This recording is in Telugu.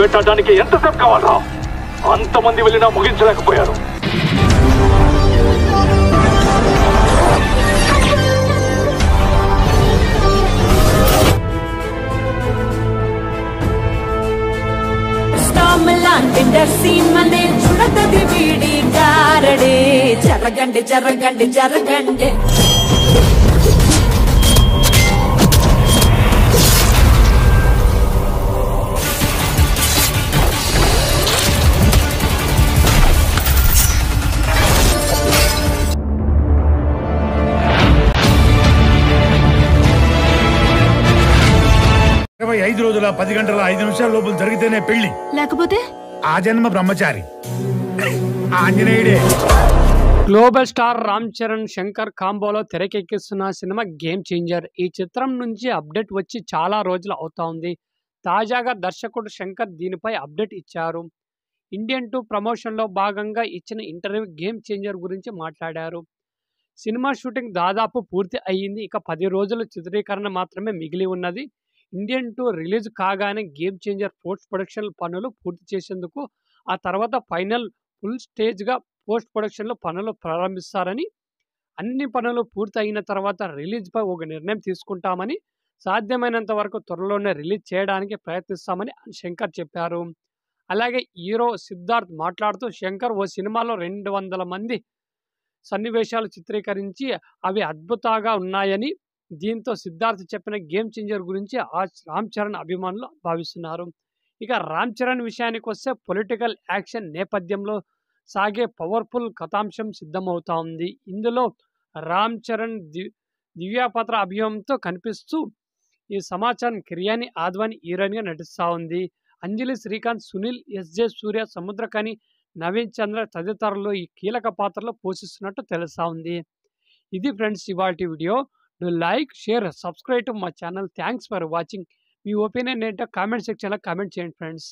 వేటాడడానికి ఎంతసేపు కావాలా? అంతమంది వెళ్ళినా ముగించలేకపోయారు. చూడతది వీడి గారడే. జరగండి జరగండి జరగండి. 25 రోజుల 10 గంటల 5 నిమిషాల లోపల జరిగితేనే పెళ్లి, లేకపోతే ఆ జన్మ బ్రహ్మచారి. ఆంజనేయుడే. గ్లోబల్ స్టార్ రామ్ చరణ్ శంకర్ కాంబోలో తెరకెక్కిస్తున్న సినిమా గేమ్ చేంజర్. ఈ చిత్రం నుంచి అప్డేట్ వచ్చి చాలా రోజులు అవుతా ఉంది. తాజాగా దర్శకుడు శంకర్ దీనిపై అప్డేట్ ఇచ్చారు. ఇండియన్ 2 ప్రమోషన్లో భాగంగా ఇచ్చిన ఇంటర్వ్యూ గేమ్ చేంజర్ గురించి మాట్లాడారు. సినిమా షూటింగ్ దాదాపు పూర్తి అయ్యింది. ఇక 10 రోజుల చిత్రీకరణ మాత్రమే మిగిలి ఉన్నది. ఇండియన్ 2 రిలీజ్ కాగానే గేమ్ చేంజర్ పోస్ట్ ప్రొడక్షన్ పనులు పూర్తి చేసేందుకు, ఆ తర్వాత ఫైనల్ ఫుల్ స్టేజ్గా పోస్ట్ ప్రొడక్షన్లో పనులు ప్రారంభిస్తారని, అన్ని పనులు పూర్తి అయిన తర్వాత రిలీజ్పై ఒక నిర్ణయం తీసుకుంటామని, సాధ్యమైనంత వరకు త్వరలోనే రిలీజ్ చేయడానికి ప్రయత్నిస్తామని శంకర్ చెప్పారు. అలాగే హీరో సిద్ధార్థ్ మాట్లాడుతూ, శంకర్ ఓ సినిమాలో 200 మంది సన్నివేశాలు చిత్రీకరించి అవి అద్భుతంగా ఉన్నాయని, దీంతో సిద్ధార్థ్ చెప్పిన గేమ్ చేంజర్ గురించి రామ్ చరణ్ అభిమానులు భావిస్తున్నారు. ఇక రామ్ చరణ్ విషయానికి వస్తే పొలిటికల్ యాక్షన్ నేపథ్యంలో సాగే పవర్ఫుల్ కథాంశం సిద్ధమవుతా ఉంది. ఇందులో రామ్ చరణ్ దివ్యాపాత్ర అభినయంతో కనిపిస్తూ, ఈ సమాచారం కిర్యాని ఆద్వాని హీరోయిన్గా నటిస్తూ ఉంది. అంజలి శ్రీకాంత్, సునీల్, ఎస్జే సూర్య, సముద్రకని, నవీన్ చంద్ర తదితరులు ఈ కీలక పాత్రలో పోషిస్తున్నట్టు తెలుస్తూ ఉంది. ఇది ఫ్రెండ్స్ ఇవాల్టి video. Do like, share, subscribe to my channel. Thanks for watching. Me opinion ఏంటో కామెంట్ సెక్షన్లో కామెంట్ చేయండి ఫ్రెండ్స్.